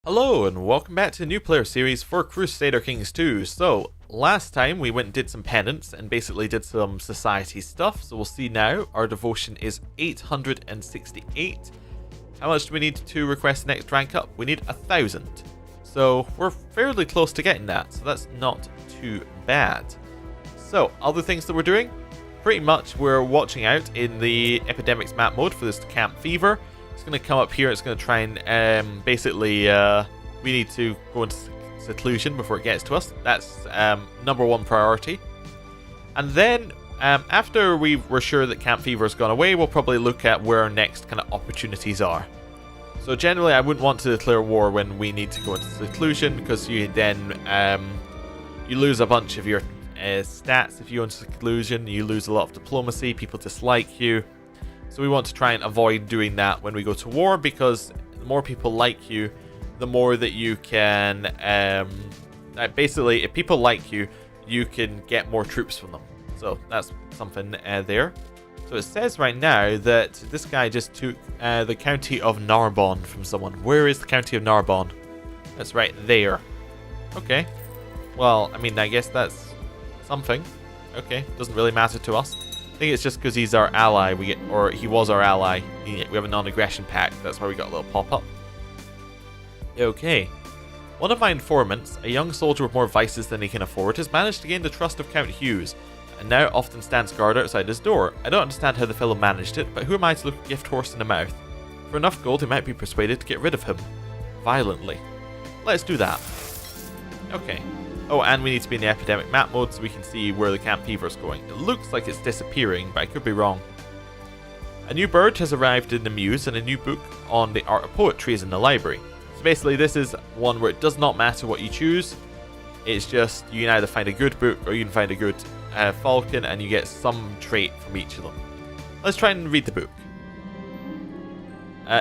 Hello and welcome back to the new player series for Crusader Kings 2. So, last time we went and did some penance and basically did some society stuff. So we'll see now, our devotion is 868. How much do we need to request the next rank up? We need 1,000. So we're fairly close to getting that, so that's not too bad. So, other things that we're doing? Pretty much we're watching out in the epidemics map mode for this camp fever. It's going to come up here, it's going to try and basically we need to go into seclusion before it gets to us. That's number one priority. And then after we're sure that camp fever has gone away, we'll probably look at where our next kind of opportunities are. So generally I wouldn't want to declare war when we need to go into seclusion, because you then you lose a bunch of your stats if you go into seclusion. You lose a lot of diplomacy, people dislike you. So we want to try and avoid doing that when we go to war, because the more people like you, the more that you can basically, if people like you, you can get more troops from them. So that's something there. So it says right now that this guy just took the county of Narbonne from someone. Where is the county of Narbonne? That's right there. Okay. Well, I mean, I guess that's something. Okay, doesn't really matter to us. I think it's just because he's our ally, or he was our ally. We have a non-aggression pact, that's why we got a little pop-up. Okay. One of my informants, a young soldier with more vices than he can afford, has managed to gain the trust of Count Hughes, and now often stands guard outside his door. I don't understand how the fellow managed it, but who am I to look a gift horse in the mouth? For enough gold, he might be persuaded to get rid of him. Violently. Let's do that. Okay. Oh, and we need to be in the epidemic map mode so we can see where the camp fever is going. It looks like it's disappearing, but I could be wrong. A new bird has arrived in the Muse, and a new book on the art of poetry is in the library. So basically this is one where it does not matter what you choose. It's just you can either find a good book or you can find a good falcon, and you get some trait from each of them. Let's try and read the book.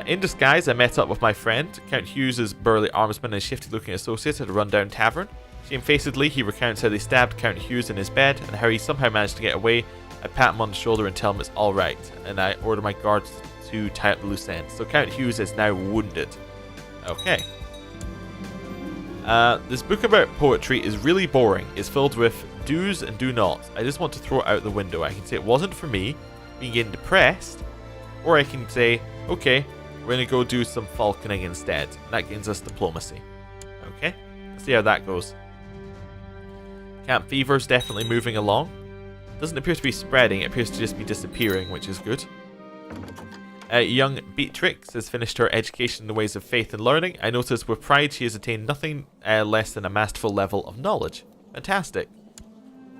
In disguise, I met up with my friend, Count Hughes' burly armsman and shifty-looking associate at a rundown tavern. Shamefacedly, he recounts how they stabbed Count Hughes in his bed and how he somehow managed to get away. I pat him on the shoulder and tell him it's alright, and I order my guards to tie up the loose ends. So Count Hughes is now wounded. Okay. This book about poetry is really boring. It's filled with do's and do nots. I just want to throw it out the window. I can say it wasn't for me, being getting depressed, or I can say, okay, we're going to go do some falconing instead. And that gains us diplomacy. Okay, let's see how that goes. Camp fever's definitely moving along. Doesn't appear to be spreading, it appears to just be disappearing, which is good. Young Beatrix has finished her education in the ways of faith and learning. I notice with pride she has attained nothing less than a masterful level of knowledge. Fantastic.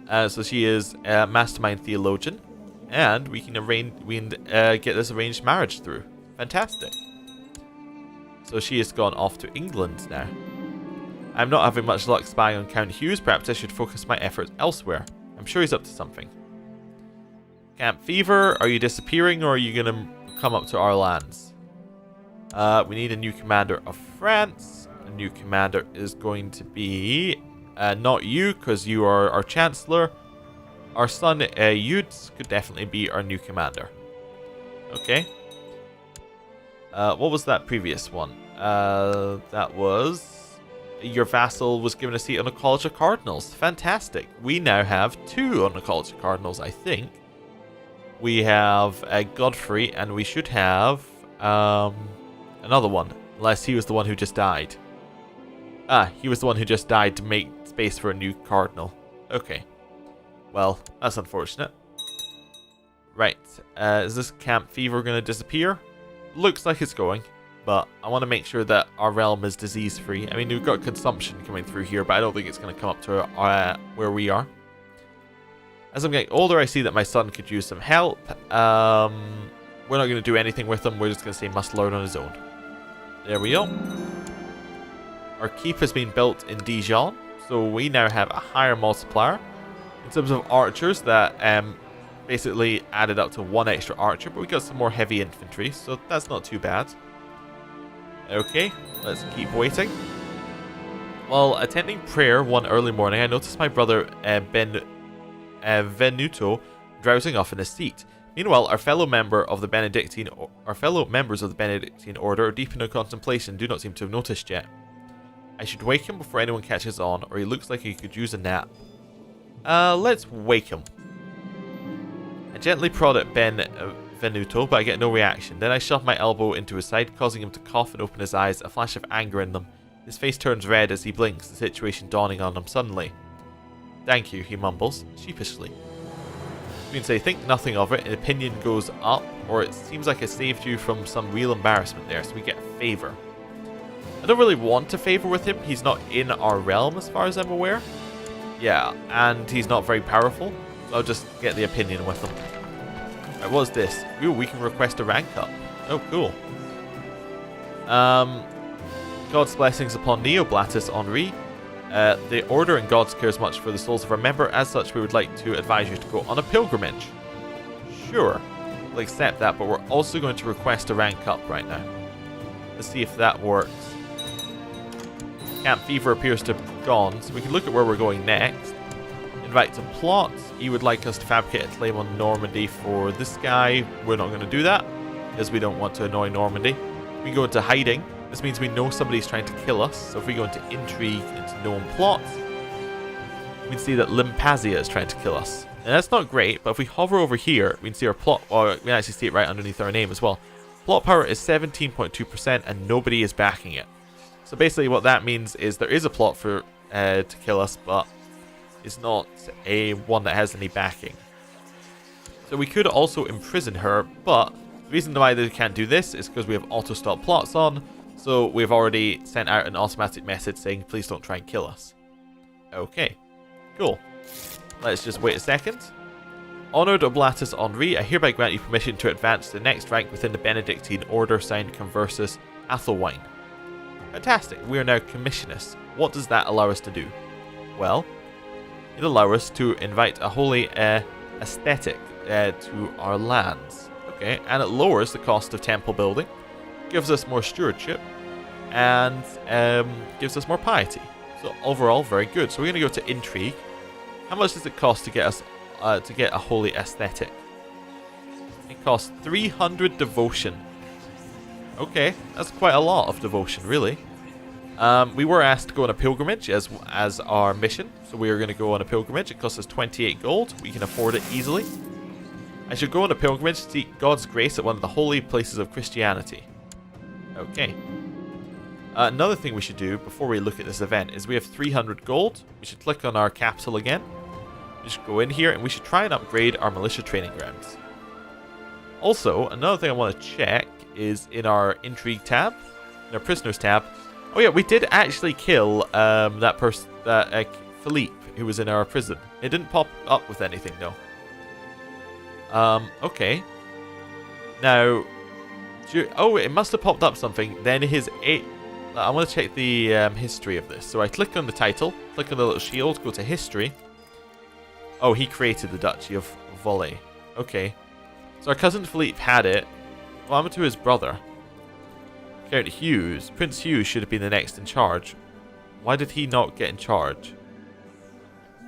So she is a mastermind theologian, and we can get this arranged marriage through. Fantastic. So she has gone off to England now. I'm not having much luck spying on Count Hughes. Perhaps I should focus my efforts elsewhere. I'm sure he's up to something. Camp fever, are you disappearing, or are you going to come up to our lands? We need a new commander of France. A new commander is going to be not you, because you are our chancellor. Our son Yudes could definitely be our new commander. Okay. What was that previous one? That was... Your vassal was given a seat on the College of Cardinals. Fantastic. We now have 2 on the College of Cardinals, I think. We have Godfrey, and we should have another one, unless he was the one who just died. Ah, he was the one who just died to make space for a new cardinal. Okay. Well, that's unfortunate. Right. Is this camp fever going to disappear? Looks like it's going. But I want to make sure that our realm is disease-free. I mean, we've got consumption coming through here, but I don't think it's going to come up to where we are. As I'm getting older, I see that my son could use some help. We're not going to do anything with him. We're just going to say must learn on his own. There we go. Our keep has been built in Dijon, so we now have a higher multiplier. In terms of archers, that basically added up to 1 extra archer, but we got some more heavy infantry, so that's not too bad. Okay, let's keep waiting. While attending prayer one early morning, I noticed my brother Venuto drowsing off in his seat. Meanwhile, our fellow members of the Benedictine Order, deep in their contemplation, do not seem to have noticed yet. I should wake him before anyone catches on, or he looks like he could use a nap. Let's wake him. I gently prod at Venuto, but I get no reaction. Then I shove my elbow into his side, causing him to cough and open his eyes, a flash of anger in them. His face turns red as he blinks, the situation dawning on him suddenly. Thank you, he mumbles, sheepishly. You can say, think nothing of it, an opinion goes up, or it seems like I saved you from some real embarrassment there, so we get a favour. I don't really want to favour with him, he's not in our realm as far as I'm aware. Yeah, and he's not very powerful, so I'll just get the opinion with him. Right, what's this? Ooh, we can request a rank up. Oh, cool. God's blessings upon Neoblatus Henri. The Order and Gods cares much for the souls of our member. As such, we would like to advise you to go on a pilgrimage. Sure, we'll accept that, but we're also going to request a rank up right now. Let's see if that works. Camp Fever appears to have gone, so we can look at where we're going next. Invite to plot. He would like us to fabricate a claim on Normandy for this guy. We're not going to do that, because we don't want to annoy Normandy. We go into hiding. This means we know somebody's trying to kill us, so if we go into intrigue, into known plots, we can see that Limpazia is trying to kill us. And that's not great, but if we hover over here, we can see our plot, or we can actually see it right underneath our name as well. Plot power is 17.2% and nobody is backing it. So basically what that means is there is a plot for to kill us, but it's not a one that has any backing. So we could also imprison her, but the reason why they can't do this is because we have auto-stop plots on. So we've already sent out an automatic message saying, please don't try and kill us. Okay, cool. Let's just wait a second. Honoured Oblatus Henri, I hereby grant you permission to advance to the next rank within the Benedictine Order, signed Conversus Athelwine. Fantastic, we are now commissionists. What does that allow us to do? Well, it allows us to invite a holy aesthetic to our lands. Okay, and it lowers the cost of temple building. Gives us more stewardship, and gives us more piety. So overall, very good. So we're going to go to intrigue. How much does it cost to get us to get a holy aesthetic? It costs 300 devotion. Okay, that's quite a lot of devotion, really. We were asked to go on a pilgrimage as our mission, so we are going to go on a pilgrimage. It costs us 28 gold. We can afford it easily. I should go on a pilgrimage to seek God's grace at one of the holy places of Christianity. Okay. Another thing we should do before we look at this event is we have 300 gold. We should click on our capital again. We should go in here and we should try and upgrade our militia training grounds. Also, another thing I want to check is in our intrigue tab, in our prisoners tab. Oh yeah, we did actually kill that person, Philippe, who was in our prison. It didn't pop up with anything though. Okay. Now, oh, it must have popped up something. Then I want to check the history of this. So I click on the title, click on the little shield, go to history. Oh, he created the Duchy of Volley. Okay. So our cousin Philippe had it. What happened to his brother? Count Hughes. Prince Hughes should have been the next in charge. Why did he not get in charge?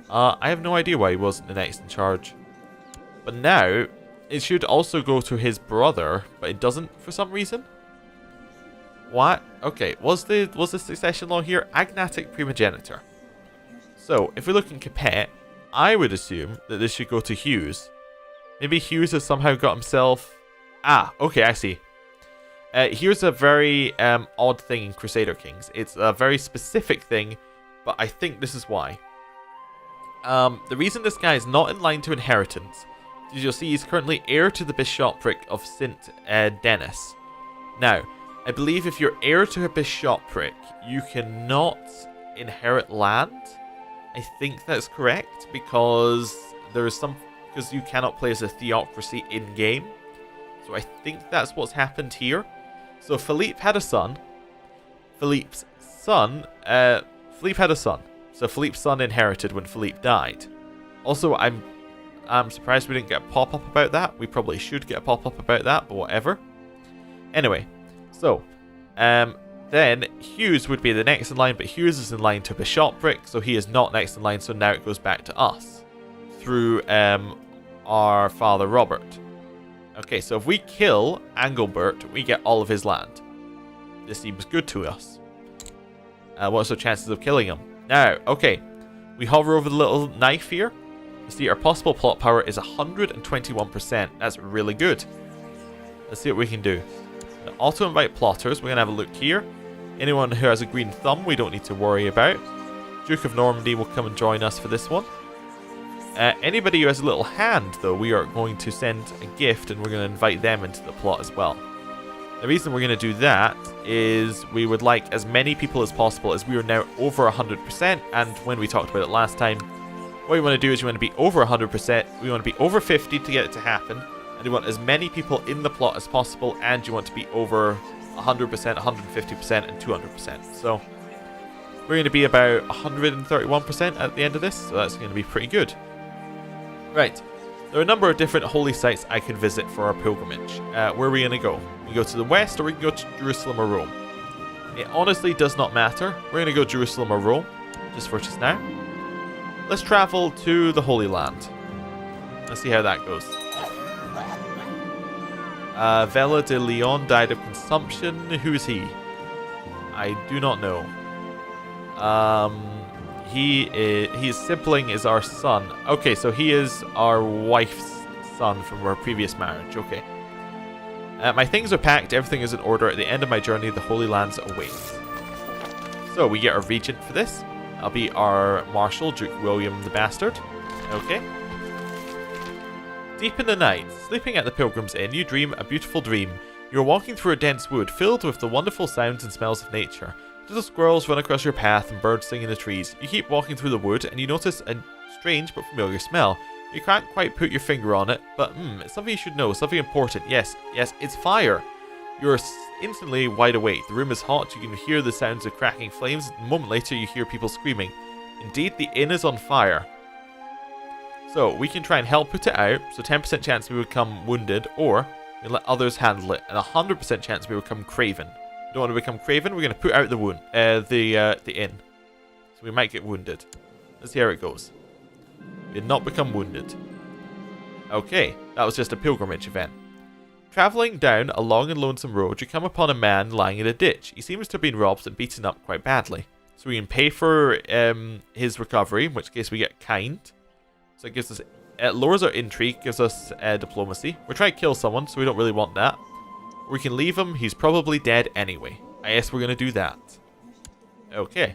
I have no idea why he wasn't the next in charge. But now, it should also go to his brother, but it doesn't for some reason. What? Okay, was the succession law here? Agnatic primogeniture. So, if we look in Capet, I would assume that this should go to Hughes. Maybe Hughes has somehow got himself... Ah, okay, I see. Here's a very odd thing in Crusader Kings. It's a very specific thing, but I think this is why. The reason this guy is not in line to inheritance, as you'll see, he's currently heir to the bishopric of St. Denis. Now, I believe if you're heir to a bishopric, you cannot inherit land. I think that's correct, because because you cannot play as a theocracy in-game. So I think that's what's happened here. So Philippe had a son. Philippe had a son. So Philippe's son inherited when Philippe died. Also, I'm surprised we didn't get a pop-up about that. We probably should get a pop-up about that, but whatever. Anyway, so then Hughes would be the next in line, but Hughes is in line to bishopric, so he is not next in line, so now it goes back to us through our father Robert. Okay, so if we kill Angelbert, we get all of his land. This seems good to us. What's our chances of killing him? Now, okay. We hover over the little knife here. You see, our possible plot power is 121%. That's really good. Let's see what we can do. Auto-invite plotters. We're going to have a look here. Anyone who has a green thumb, we don't need to worry about. Duke of Normandy will come and join us for this one. Anybody who has a little hand, though, we are going to send a gift and we're going to invite them into the plot as well. The reason we're going to do that is we would like as many people as possible, as we are now over 100%, and when we talked about it last time, what you want to do is you want to be over 100%, we want to be over 50 to get it to happen, and you want as many people in the plot as possible, and you want to be over 100%, 150%, and 200%. So we're going to be about 131% at the end of this, so that's going to be pretty good. Right. There are a number of different holy sites I can visit for our pilgrimage. Where are we going to go? We can go to the west, or we can go to Jerusalem or Rome. It honestly does not matter. We're going to go Jerusalem or Rome, just for just now. Let's travel to the Holy Land. Let's see how that goes. Vela de Leon died of consumption. Who is he? I do not know. His sibling is our son. Okay, so he is our wife's son from our previous marriage. Okay. My things are packed. Everything is in order. At the end of my journey, the Holy Lands await. So we get our regent for this. That'll be our Marshal, Duke William the Bastard. Okay. Deep in the night, sleeping at the Pilgrim's Inn, you dream a beautiful dream. You are walking through a dense wood filled with the wonderful sounds and smells of nature. Little squirrels run across your path and birds sing in the trees. You keep walking through the wood and you notice a strange but familiar smell. You can't quite put your finger on it, but it's something you should know, something important. Yes, it's fire. You're instantly wide awake. The room is hot, you can hear the sounds of cracking flames. A moment later you hear people screaming. Indeed, the inn is on fire. So, we can try and help put it out, so 10% chance we become wounded, or we let others handle it, and 100% chance we become craven. We don't want to become craven, we're going to put out the wound, the inn. So we might get wounded. Let's see how it goes. We did not become wounded. Okay, that was just a pilgrimage event. Travelling down a long and lonesome road, you come upon a man lying in a ditch. He seems to have been robbed and beaten up quite badly. So we can pay for his recovery, in which case we get kind. So it gives us, lowers our intrigue, gives us diplomacy. We're trying to kill someone, so we don't really want that. We can leave him, he's probably dead anyway. I guess we're going to do that. Okay.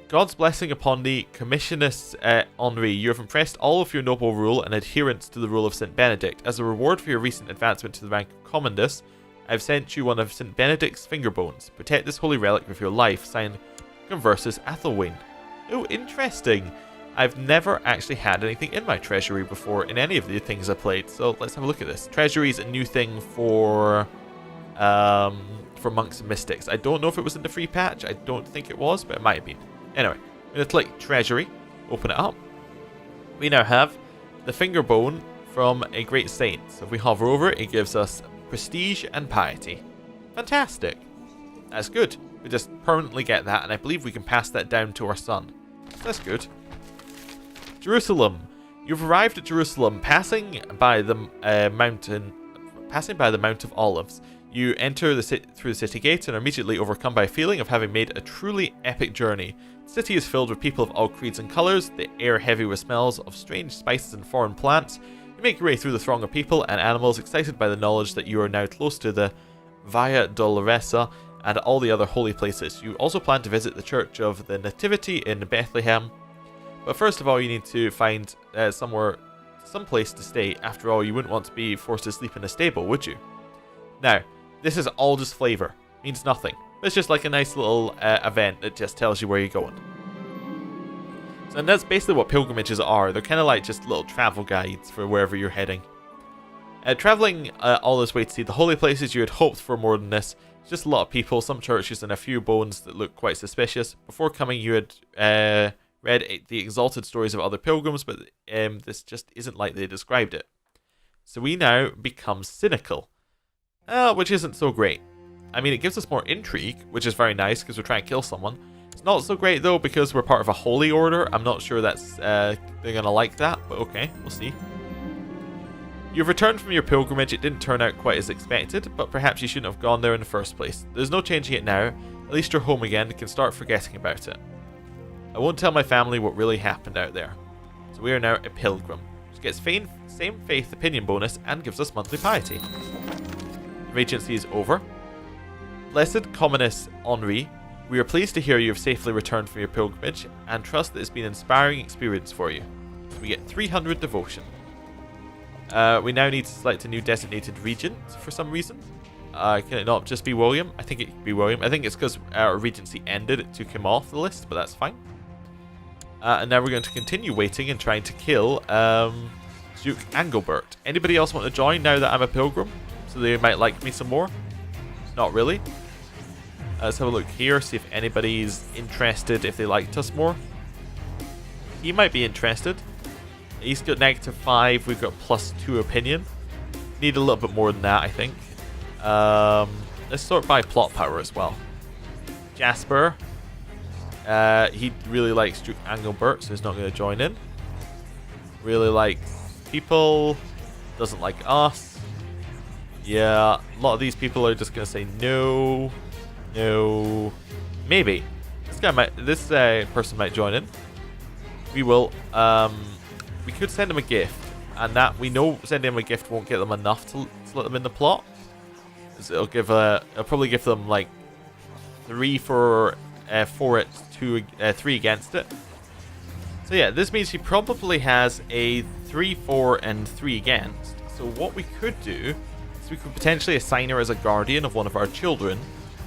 God's blessing upon the Commissionus Henri. You have impressed all of your noble rule and adherence to the rule of St. Benedict. As a reward for your recent advancement to the rank of Commandus, I have sent you one of St. Benedict's finger bones. Protect this holy relic with your life. Signed, Conversus Athelwyn. Oh, interesting. I've never actually had anything in my treasury before in any of the things I played. So let's have a look at this. Treasury is a new thing for monks and mystics. I don't know if it was in the free patch. I don't think it was, but it might have been. Anyway, I'm going to click treasury, open it up. We now have the finger bone from a great saint. So if we hover over it, it gives us prestige and piety. Fantastic. That's good. We just permanently get that, and I believe we can pass that down to our son. That's good. Jerusalem. You've arrived at Jerusalem, passing by the Mount of Olives. You enter through the city gate and are immediately overcome by a feeling of having made a truly epic journey. The city is filled with people of all creeds and colours, the air heavy with smells of strange spices and foreign plants. You make your way through the throng of people and animals, excited by the knowledge that you are now close to the Via Dolorosa and all the other holy places. You also plan to visit the Church of the Nativity in Bethlehem. But first of all, you need to find some place to stay. After all, you wouldn't want to be forced to sleep in a stable, would you? Now, this is all just flavor. Means nothing. It's just like a nice little event that just tells you where you're going. So, and that's basically what pilgrimages are. They're kind of like just little travel guides for wherever you're heading. Traveling all this way to see the holy places, you had hoped for more than this. It's just a lot of people, some churches, and a few bones that look quite suspicious. Before coming, you had read the exalted stories of other pilgrims, but this just isn't like they described it. So we now become cynical, which isn't so great. I mean, it gives us more intrigue, which is very nice because we're trying to kill someone. It's not so great though because we're part of a holy order. I'm not sure that's they're gonna like that, but okay, we'll see. You've returned from your pilgrimage. It didn't turn out quite as expected, but perhaps you shouldn't have gone there in the first place. There's no changing it now. At least you're home again and can start forgetting about it. I won't tell my family what really happened out there. So we are now a pilgrim, which gets same faith opinion bonus and gives us monthly piety. The regency is over. Blessed Commoness Henri, we are pleased to hear you have safely returned from your pilgrimage and trust that it's been an inspiring experience for you. So we get 300 devotion. We now need to select a new designated regent for some reason. Can it not just be William? I think it could be William. I think it's because our regency ended. It took him off the list, but that's fine. And now we're going to continue waiting and trying to kill Duke Angilbert. Anybody else want to join now that I'm a pilgrim? So they might like me some more? Not really. Let's have a look here, see if anybody's interested, if they liked us more. He might be interested. He's got -5, we've got +2 opinion. Need a little bit more than that, I think. Let's sort by plot power as well. Jasper. He really likes Duke Angilbert, so he's not going to join in. Really likes people. Doesn't like us. Yeah, a lot of these people are just going to say no. No. Maybe. This person might join in. We will. We could send him a gift, and that we know sending him a gift won't get them enough to let them in the plot. It'll probably give them like 3 for it, 3 against it. So yeah, this means he probably has a 3, 4, and 3 against. So what we could do is we could potentially assign her as a guardian of one of our children.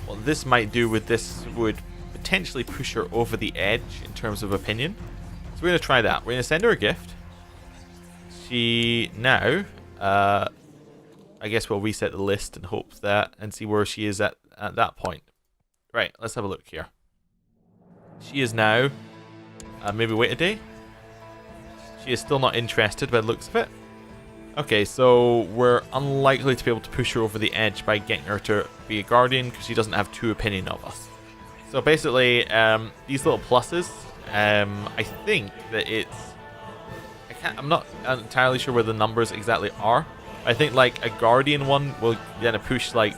What this might do with this would potentially push her over the edge in terms of opinion. So we're going to try that. We're going to send her a gift. She now, I guess we'll reset the list and hope that and see where she is at that point. Right, let's have a look here. She is now, maybe wait a day. She is still not interested by the looks of it. Okay, so we're unlikely to be able to push her over the edge by getting her to be a guardian because she doesn't have 2 opinion of us. So basically, these little pluses, I think that I'm not entirely sure where the numbers exactly are. I think like a guardian one will then push like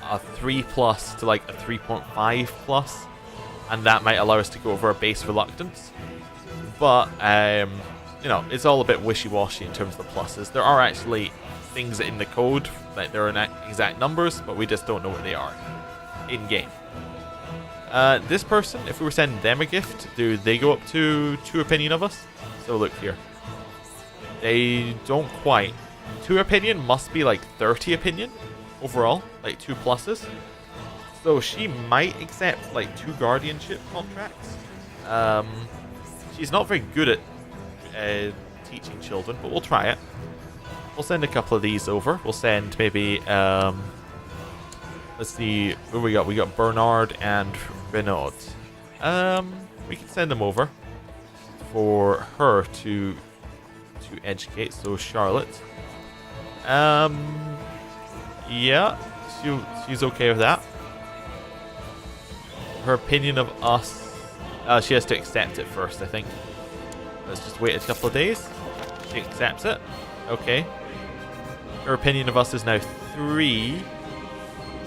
a 3+ to like a 3.5+, and that might allow us to go over our base reluctance. But you know, it's all a bit wishy-washy in terms of the pluses. There are actually things in the code, like there are exact numbers, but we just don't know what they are in game. This person, if we were sending them a gift, do they go up to 2 opinion of us? So look here. They don't quite. 2 opinion must be like 30 opinion overall, like 2 pluses. So she might accept like 2 guardianship contracts. She's not very good at teaching children, but we'll try it. We'll send a couple of these over. We'll send maybe let's see who we got. We got Bernard and Renaud. We can send them over for her to educate. So Charlotte. Yeah, she's okay with that. Her opinion of us, she has to accept it first, I think. Let's just wait a couple of days. She accepts it. Okay. Her opinion of us is now 3.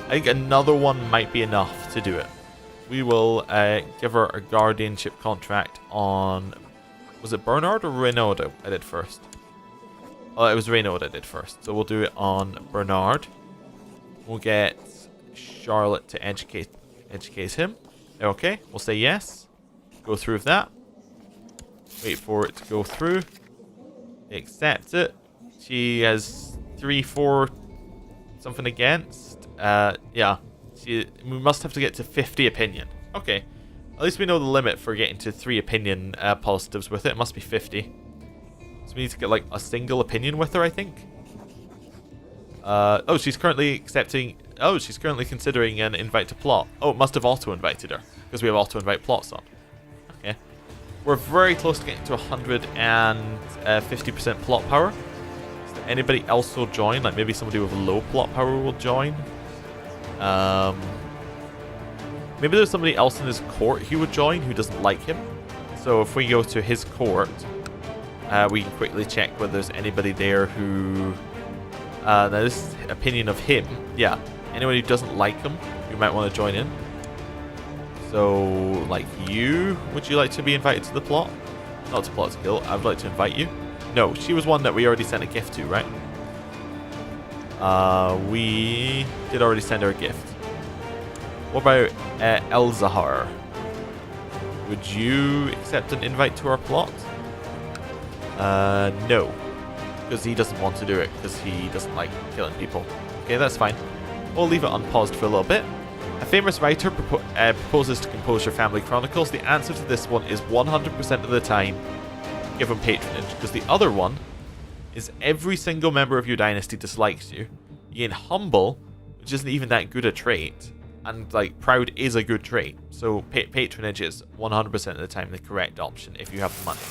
I think another one might be enough to do it. We will give her a guardianship contract on... Was it Bernard or Renaud I did first? Oh, it was Renaud I did first. So we'll do it on Bernard. We'll get Charlotte to educate him. Okay, we'll say yes. Go through with that. Wait for it to go through. Accept it. She has 3, 4 something against. Yeah. We must have to get to 50 opinion. Okay. At least we know the limit for getting to 3 opinion positives with it. It must be 50. So we need to get like a single opinion with her, I think. Oh, she's currently accepting... Oh, she's currently considering an invite to plot. Oh, it must have auto-invited her, because we have auto-invite plots on. Okay. We're very close to getting to 150% plot power. Is there anybody else will join? Like maybe somebody with low plot power will join. Maybe there's somebody else in his court who would join who doesn't like him. So if we go to his court, we can quickly check whether there's anybody there who Now this is opinion of him. Yeah, anyone who doesn't like him, you might want to join in. So, like you, would you like to be invited to the plot? Not to plot, to kill. I'd like to invite you. No, she was one that we already sent a gift to, right? We did already send her a gift. What about Elzahar? Would you accept an invite to our plot? No. Because he doesn't want to do it, because he doesn't like killing people. Okay, that's fine. We'll leave it unpaused for a little bit. A famous writer proposes to compose your family chronicles. The answer to this one is 100% of the time give him patronage, because the other one is every single member of your dynasty dislikes you. You gain humble, which isn't even that good a trait, and like proud is a good trait. So patronage is 100% of the time the correct option if you have the money,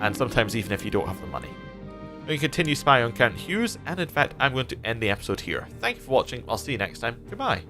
and sometimes even if you don't have the money. We can continue spy on Count Hughes, and in fact I'm going to end the episode here. Thank you for watching. I'll see you next time. Goodbye.